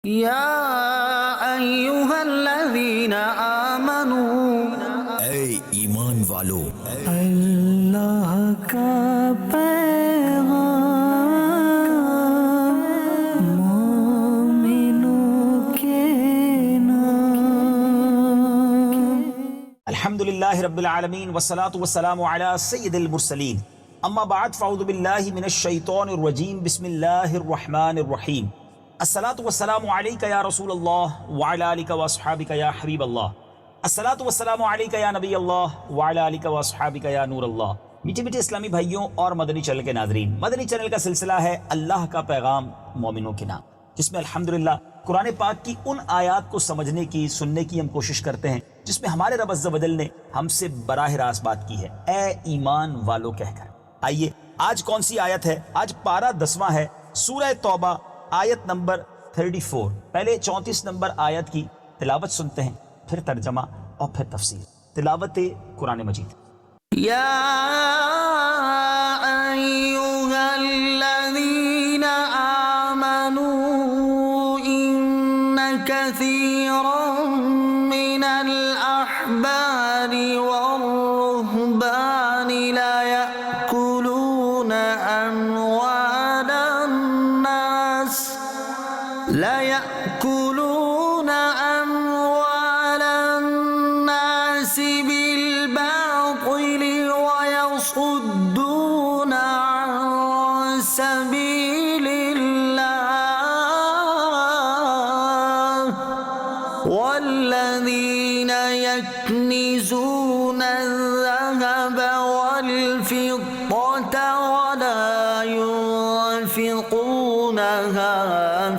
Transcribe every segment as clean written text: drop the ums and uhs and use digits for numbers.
یا ایہا الذین آمنوا، اے ایمان والو، اللہ کا پیغام مومنوں کے نام۔ الحمدللہ رب العالمین والصلاة والسلام علی سید المرسلین، اما بعد فاعوذ باللہ من الشیطان الرجیم، بسم اللہ الرحمن الرحیم۔ الصلاة والسلام علیکہ یا رسول اللہ وعلی آلکہ واصحابکہ یا حبیب اللہ، الصلاة والسلام علیکہ یا نبی اللہ وعلی آلکہ واصحابکہ یا نور اللہ۔ میٹھے میٹھے اسلامی بھائیوں اور مدنی چینل کے ناظرین، مدنی چینل کا سلسلہ ہے اللہ کا پیغام مومنوں کے نام، جس میں الحمدللہ قرآن پاک کی ان آیات کو سمجھنے کی، سننے کی ہم کوشش کرتے ہیں جس میں ہمارے رب عز و جل نے ہم سے براہ راست بات کی ہے، اے ایمان والو کہہ کر۔ آئیے آج کون سی آیت ہے؟ آج پارہ 10واں ہے، سورہ توبہ، آیت نمبر 34۔ پہلے 34 نمبر آیت کی تلاوت سنتے ہیں، پھر ترجمہ اور پھر تفسیر۔ تلاوت قرآن مجید۔ یا ایہا الذین آمنوا ان کثیرا من الاحبار والرہبان لَيَأْكُلُونَ أَمْوَالَ النَّاسِ بِالْبَاطِلِ وَيَصُدُّونَ عَن سَبِيلِ اللَّهِ وَالَّذِينَ يَكْنِزُونَ الذَّهَبَ وَالْفِضَّةَ وَلَا يُنفِقُونَهَا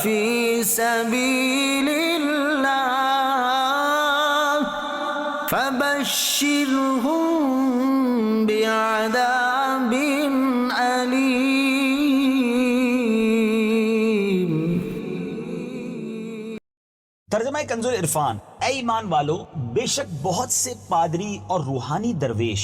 فِي سبيل الله فبشرهم بعذاب أليم۔ ترجمہ کنز العرفان۔ اے ایمان والو، بے شک بہت سے پادری اور روحانی درویش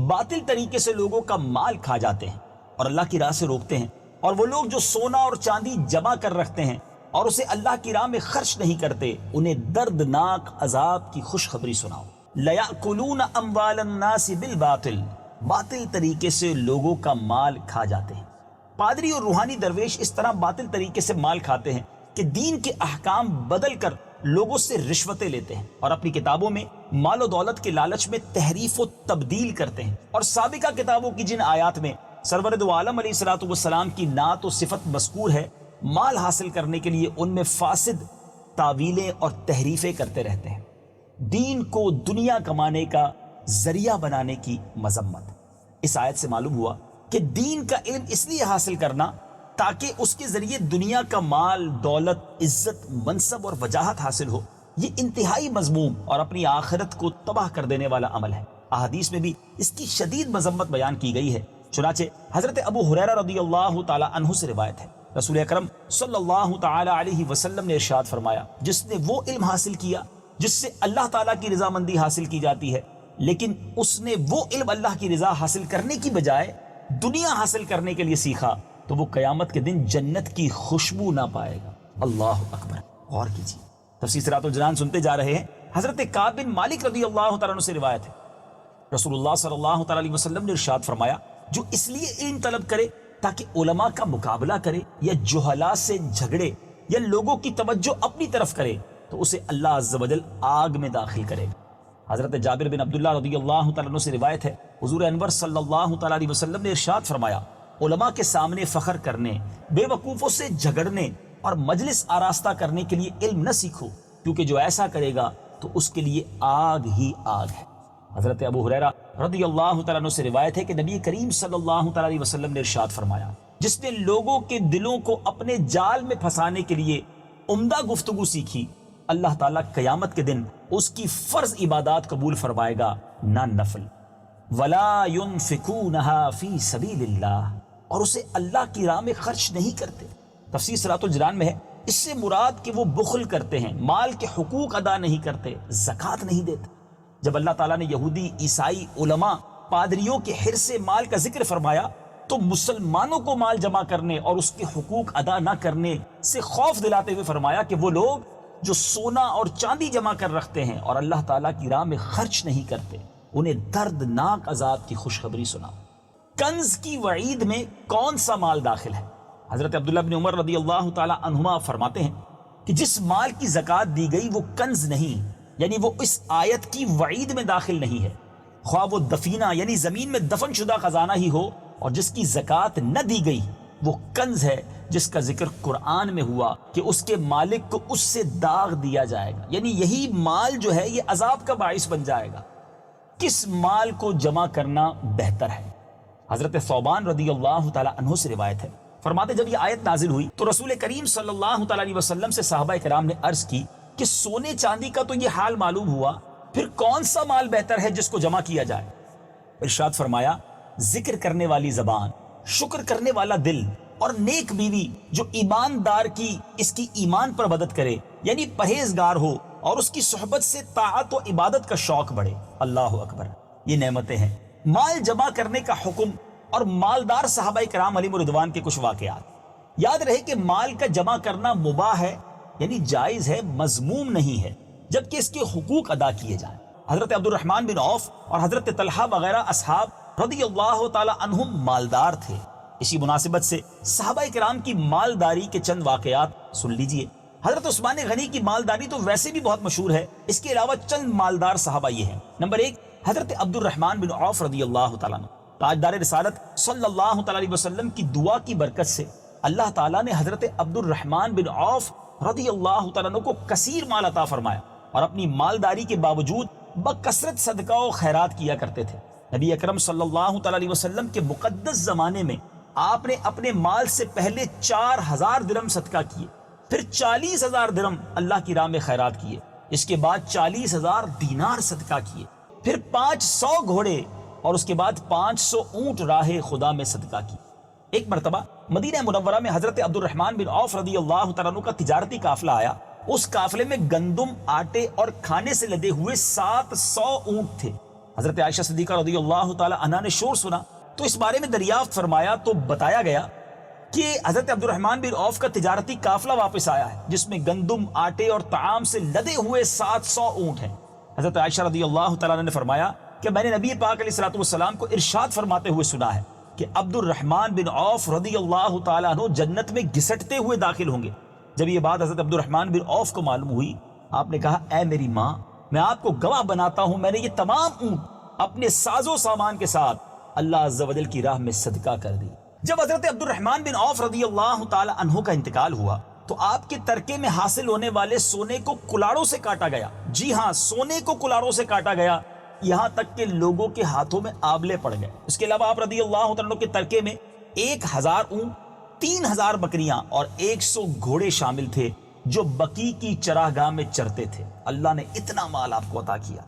باطل طریقے سے لوگوں کا مال کھا جاتے ہیں اور اللہ کی راہ سے روکتے ہیں، اور وہ لوگ جو سونا اور چاندی جمع کر رکھتے ہیں اور اسے اللہ کی راہ میں خرچ نہیں کرتے، انہیں دردناک عذاب کی خوشخبری سناؤ۔ لَيَأْكُلُونَ أَمْوَالَ النَّاسِ بِالْبَاطِلِ، باطل طریقے سے لوگوں کا مال کھا جاتے ہیں۔ پادری اور روحانی درویش اس طرح باطل طریقے سے مال کھاتے ہیں کہ دین کے احکام بدل کر لوگوں سے رشوتیں لیتے ہیں اور اپنی کتابوں میں مال و دولت کے لالچ میں تحریف و تبدیل کرتے ہیں، اور سابقہ کتابوں کی جن آیات میں سرور دو عالم علیہ الصلوۃ والسلام کی نعت و صفت مذکور ہے، مال حاصل کرنے کے لیے ان میں فاسد تعویلیں اور تحریفیں کرتے رہتے ہیں۔ دین کو دنیا کمانے کا ذریعہ بنانے کی مذمت۔ اس آیت سے معلوم ہوا کہ دین کا علم اس لیے حاصل کرنا تاکہ اس کے ذریعے دنیا کا مال، دولت، عزت، منصب اور وجاہت حاصل ہو، یہ انتہائی مذموم اور اپنی آخرت کو تباہ کر دینے والا عمل ہے۔ احادیث میں بھی اس کی شدید مذمت بیان کی گئی ہے۔ چنانچہ حضرت ابو ہریرہ رضی اللہ تعالی عنہ سے روایت ہے، رسول اکرم صلی اللہ تعالی علیہ وسلم نے ارشاد فرمایا، جس نے وہ علم حاصل کیا جس سے اللہ تعالیٰ کی رضامندی حاصل کی جاتی ہے، لیکن اس نے وہ علم اللہ کی رضا حاصل کرنے کی بجائے دنیا حاصل کرنے کے لیے سیکھا، تو وہ قیامت کے دن جنت کی خوشبو نہ پائے گا۔ اللہ اکبر۔ غور کیجیے، تفسیر صراط الجنان سنتے جا رہے ہیں۔ حضرت کعب بن مالک رضی اللہ تعالیٰ عنہ سے روایت ہے، رسول اللہ صلی اللہ تعالیٰ علیہ وسلم نے ارشاد فرمایا، جو اس لیے علم طلب کرے تاکہ علماء کا مقابلہ کرے یا جہلاء سے جھگڑے یا لوگوں کی توجہ اپنی طرف کرے، تو اسے اللہ عز و جل آگ میں داخل کرے گا۔ حضرت جابر بن عبداللہ رضی اللہ تعالیٰ عنہ سے روایت ہے، حضور انور صلی اللہ تعالیٰ علیہ وسلم نے ارشاد فرمایا، علماء کے سامنے فخر کرنے، بے وقوفوں سے جھگڑنے اور مجلس آراستہ کرنے کے لیے علم نہ سیکھو، کیونکہ جو ایسا کرے گا تو اس کے لیے آگ ہی آگ ہے۔ حضرت ابو ہریرہ رضی اللہ تعالیٰ عنہ سے روایت ہے کہ نبی کریم صلی اللہ تعالیٰ علیہ وسلم نے ارشاد فرمایا، جس نے لوگوں کے دلوں کو اپنے جال میں پھنسانے کے لیے عمدہ گفتگو سیکھی، اللہ تعالیٰ قیامت کے دن اس کی فرض عبادات قبول فرمائے گا، نہ نفل۔ وَلَا يُنفِقُونَهَا فِي سَبِيلِ اللَّهِ، اور اسے اللہ کی راہ میں خرچ نہیں کرتے۔ تفسیر صراط الجنان میں ہے، اس سے مراد کہ وہ بخل کرتے ہیں، مال کے حقوق ادا نہیں کرتے، زکوٰۃ نہیں دیتے۔ جب اللہ تعالیٰ نے یہودی، عیسائی، علماء، پادریوں کے حرص مال کا ذکر فرمایا تو مسلمانوں کو مال جمع کرنے اور اس کے حقوق ادا نہ کرنے سے خوف دلاتے ہوئے فرمایا کہ وہ لوگ جو سونا اور چاندی جمع کر رکھتے ہیں اور اللہ تعالیٰ کی راہ میں خرچ نہیں کرتے، انہیں دردناک عذاب کی خوشخبری سنا۔ کنز کی وعید میں کون سا مال داخل ہے؟ حضرت عبداللہ بن عمر رضی اللہ تعالی عنہما فرماتے ہیں کہ جس مال کی زکوٰۃ دی گئی وہ کنز نہیں، یعنی وہ اس آیت کی وعید میں داخل نہیں ہے، خواہ وہ دفینہ یعنی زمین میں دفن شدہ خزانہ ہی ہو، اور جس کی زکوٰۃ نہ دی گئی وہ کنز ہے جس کا ذکر قرآن میں ہوا کہ اس کے مالک کو اس سے داغ دیا جائے گا، یعنی یہی مال جو ہے یہ عذاب کا باعث بن جائے گا۔ کس مال کو جمع کرنا بہتر ہے؟ حضرت ثوبان رضی اللہ تعالی عنہ سے روایت ہے، فرماتے جب یہ آیت نازل ہوئی تو رسول کریم صلی اللہ تعالی علیہ وسلم سے صحابہ کرام نے عرض کی کہ سونے چاندی کا تو یہ حال معلوم ہوا، پھر کون سا مال بہتر ہے جس کو جمع کیا جائے؟ ارشاد فرمایا، ذکر کرنے والی زبان، شکر کرنے والا دل اور نیک بیوی جو ایماندار کی اس کی ایمان پر مدد کرے، یعنی پرہیزگار ہو اور اس کی صحبت سے طاعت و عبادت کا شوق بڑھے۔ اللہ اکبر، یہ نعمتیں ہیں۔ مال جمع کرنے کا حکم اور مالدار صحابہ کرام علیہ رضوان کے کچھ واقعات۔ یاد رہے کہ مال کا جمع کرنا مباح ہے، یعنی جائز ہے، مذموم نہیں ہے، جبکہ اس کے حقوق ادا کیے جائیں۔ حضرت عبد الرحمن بن عوف اور حضرت طلحہ وغیرہ اصحاب رضی اللہ تعالی عنہم مالدار تھے۔ اسی مناسبت سے صحابہ کرام کی مالداری کے چند واقعات سن لیجئے۔ حضرت عثمان غنی کی مالداری تو ویسے بھی بہت مشہور ہے، اس کے علاوہ چند مالدار صحابہ یہ ہیں۔ نمبر 1، حضرت عبد الرحمن بن عوف رضی اللہ تعالیٰ عنہ۔ تاجدار رسالت صلی اللہ تعالی علیہ وسلم کی دعا کی برکت سے اللہ تعالیٰ نے حضرت عبد الرحمن بن عوف رضی اللہ تعالیٰ عنہ کو کثیر مال عطا فرمایا، اور اپنی مالداری کے باوجود بکثرت صدقہ و خیرات کیا کرتے تھے۔ نبی اکرم صلی اللہ تعالی علیہ وسلم کے مقدس زمانے میں آپ نے اپنے مال سے پہلے 4000 درہم صدقہ کیے، پھر 40,000 درہم اللہ کی راہ میں خیرات کیے، اس کے بعد 40,000 دینار صدقہ کیے، پھر 500 گھوڑے اور اس کے بعد 500 اونٹ راہ خدا میں صدقہ کی۔ ایک مرتبہ مدینہ منورہ میں حضرت عبد الرحمن بن عوف رضی اللہ تعالیٰ عنہ کا تجارتی قافلہ آیا۔ اس قافلے میں گندم، آٹے اور کھانے سے لدے ہوئے 700 اونٹ تھے۔ حضرت عائشہ صدیقہ رضی اللہ تعالی عنہا نے شور سنا تو اس بارے میں دریافت فرمایا تو بتایا گیا کہ حضرت عبد الرحمن بن عوف کا تجارتی قافلہ واپس آیا ہے جس میں گندم، آٹے اور طعام سے لدے ہوئے 700 اونٹ ہیں۔ حضرت عائشہ رضی اللہ تعالی عنہ نے فرمایا کہ میں نے نبی پاک علیہ الصلوۃ والسلام کو ارشاد فرماتے ہوئے سنا ہے کہ عبد الرحمن بن عوف رضی اللہ تعالی عنہ جنت میں گھسٹتے ہوئے داخل ہوں گے۔ جب یہ بات حضرت عبد الرحمن بن عوف کو معلوم ہوئی، آپ نے کہا، اے میری ماں، میں آپ کو گواہ بناتا ہوں، میں نے یہ تمام اونٹ اپنے ساز و سامان کے ساتھ اللہ عز و جل کی راہ میں صدقہ کر دی۔ جب حضرت عبد الرحمن بن عوف رضی اللہ تعالی عنہ کا انتقال ہوا تو آپ کے ترکے میں حاصل ہونے والے سونے کو کلاڑوں سے کاٹا گیا۔ جی ہاں، سونے کو کلاڑوں سے کاٹا گیا، یہاں تک کہ لوگوں کے ہاتھوں میں آبلے پڑ گئے۔ اس کے علاوہ آپ رضی اللہ تعالی عنہ کے ترکے میں 1000 اونٹ، 3000 بکریاں اور 100 گھوڑے شامل تھے جو بقی کی چراگاہ میں چرتے تھے۔ اللہ نے اتنا مال آپ کو عطا کیا۔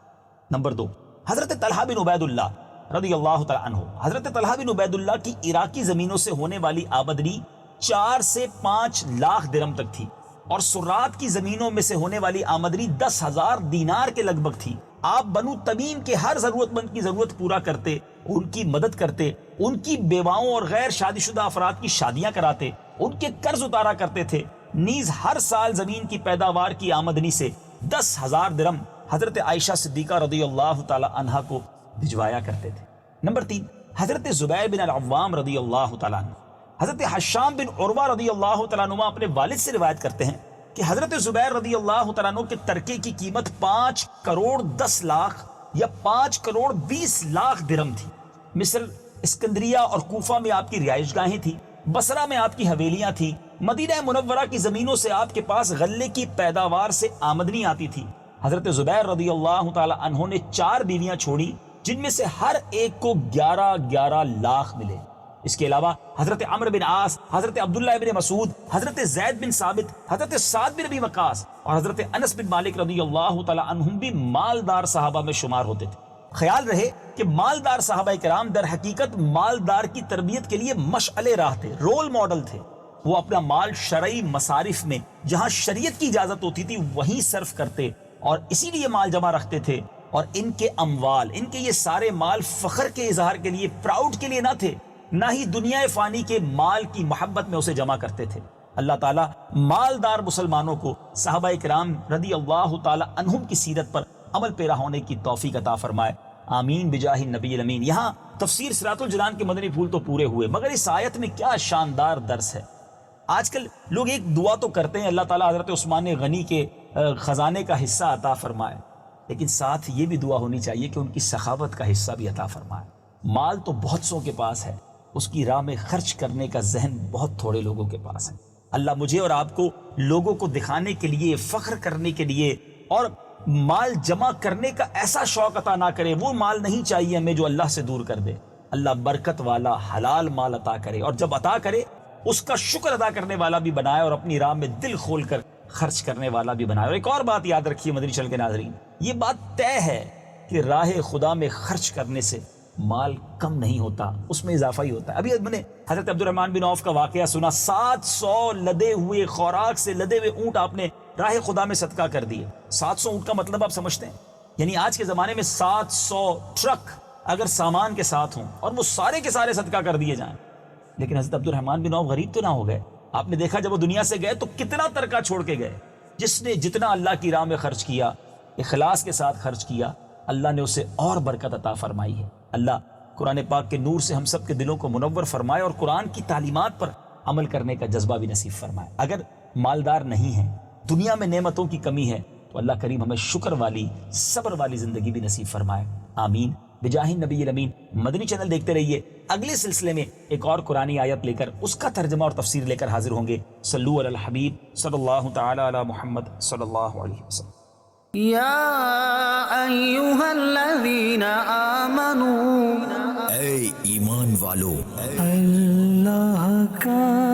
نمبر 2، حضرت طلحہ بن عبید اللہ رضی اللہ تعالی عنہ۔ حضرت طلحہ بن عبید اللہ کی عراقی زمینوں سے ہونے والی آمدنی 4 سے 5 لاکھ درہم تک تھی، اور سرات کی زمینوں میں سے ہونے والی آمدنی 10,000 دینار کے لگ بھگ تھی۔ آپ بنو تمیم کے ہر ضرورت مند کی ضرورت پورا کرتے، ان کی مدد کرتے، ان کی بیواؤں اور غیر شادی شدہ افراد کی شادیاں کراتے، ان کے قرض اتارا کرتے تھے، نیز ہر سال زمین کی پیداوار کی آمدنی سے 10,000 درہم حضرت عائشہ صدیقہ رضی اللہ تعالی عنہا کو بھجوایا کرتے تھے۔ نمبر 3، حضرت زبیر بن العوام رضی اللہ تعالی عنہ۔ حضرت حشام بن عروہ رضی اللہ تعالیٰ عنہ اپنے والد سے روایت کرتے ہیں کہ حضرت زبیر رضی اللہ تعالیٰ عنہ کے ترکے کی قیمت 5 کروڑ 10 لاکھ یا 5 کروڑ 20 لاکھ درہم تھی۔ مصر، اسکندریہ اور کوفہ میں آپ کی رہائش گاہیں تھیں، بصرہ میں آپ کی حویلیاں تھیں، مدینہ منورہ کی زمینوں سے آپ کے پاس غلے کی پیداوار سے آمدنی آتی تھی۔ حضرت زبیر رضی اللہ تعالی عنہ نے 4 بیویاں چھوڑی جن میں سے ہر ایک کو 11 لاکھ ملے۔ اس کے علاوہ حضرت عمرو بن عاص، حضرت عبداللہ بن مسعود، حضرت زید بن ثابت، حضرت سعد بن ابی وقاص اور حضرت انس بن مالک رضی اللہ تعالی عنہم بھی مالدار صحابہ میں شمار ہوتے تھے۔ خیال رہے کہ مالدار صحابہ کرام در حقیقت مالدار کی تربیت کے لیے مشعل راہ تھے، رول ماڈل تھے۔ وہ اپنا مال شرعی مصارف میں جہاں شریعت کی اجازت ہوتی تھی وہیں صرف کرتے اور اسی لیے مال جمع رکھتے تھے، اور ان کے اموال، ان کے یہ سارے مال فخر کے اظہار کے لیے، پراؤڈ کے لیے نہ تھے، نہ ہی دنیا فانی کے مال کی محبت میں اسے جمع کرتے تھے۔ اللہ تعالیٰ مالدار مسلمانوں کو صحابہ کرام رضی اللہ تعالیٰ عنہم کی سیرت پر عمل پیرا ہونے کی توفیق عطا فرمائے، آمین بجاہ النبی الامین۔ یہاں تفسیر صراط الجنان کے مدنی پھول تو پورے ہوئے، مگر اس آیت میں کیا شاندار درس ہے۔ آج کل لوگ ایک دعا تو کرتے ہیں اللہ تعالیٰ حضرت عثمان غنی کے خزانے کا حصہ عطا فرمائے، لیکن ساتھ یہ بھی دعا ہونی چاہیے کہ ان کی سخاوت کا حصہ بھی عطا فرمائے۔ مال تو بہت سو کے پاس ہے، اس کی راہ میں خرچ کرنے کا ذہن بہت تھوڑے لوگوں کے پاس ہے۔ اللہ مجھے اور آپ کو لوگوں کو دکھانے کے لیے، فخر کرنے کے لیے اور مال جمع کرنے کا ایسا شوق عطا نہ کرے۔ وہ مال نہیں چاہیے ہمیں جو اللہ سے دور کر دے۔ اللہ برکت والا حلال مال عطا کرے، اور جب عطا کرے اس کا شکر ادا کرنے والا بھی بنائے، اور اپنی راہ میں دل کھول کر خرچ کرنے والا بھی بنائے۔ اور ایک اور بات یاد رکھیے مدنی چینل کے ناظرین، یہ بات طے ہے کہ راہ خدا میں خرچ کرنے سے مال کم نہیں ہوتا، اس میں اضافہ ہی ہوتا ہے۔ ابھی میں نے حضرت عبد الرحمن بن عوف کا واقعہ سنا، 700 لدے ہوئے خوراک سے لدے ہوئے اونٹ آپ نے راہ خدا میں صدقہ کر دیے۔ 700 اونٹ کا مطلب آپ سمجھتے ہیں، یعنی آج کے زمانے میں 700 ٹرک اگر سامان کے ساتھ ہوں اور وہ سارے کے سارے صدقہ کر دیے جائیں۔ لیکن حضرت عبد الرحمن بن عوف غریب تو نہ ہو گئے؟ آپ نے دیکھا جب وہ دنیا سے گئے تو کتنا ترکہ چھوڑ کے گئے۔ جس نے جتنا اللہ کی راہ میں خرچ کیا، اخلاص کے ساتھ خرچ کیا، اللہ نے اسے اور برکت عطا فرمائی ہے۔ اللہ قرآن پاک کے نور سے ہم سب کے دلوں کو منور فرمائے، اور قرآن کی تعلیمات پر عمل کرنے کا جذبہ بھی نصیب فرمائے۔ اگر مالدار نہیں ہیں، دنیا میں نعمتوں کی کمی ہے، تو اللہ کریم ہمیں شکر والی، صبر والی زندگی بھی نصیب فرمائے، آمین بجاہ النبی الامین۔ مدنی چینل دیکھتے رہیے، اگلے سلسلے میں ایک اور قرآنی آیت لے کر اس کا ترجمہ اور تفسیر لے کر حاضر ہوں گے۔ صلو علی الحبیب صلی اللہ تعالی علی محمد صلی اللہ علیہ وسلم۔ یا ایہا الذین آمنوا، اے ایمان والو، اللہ کا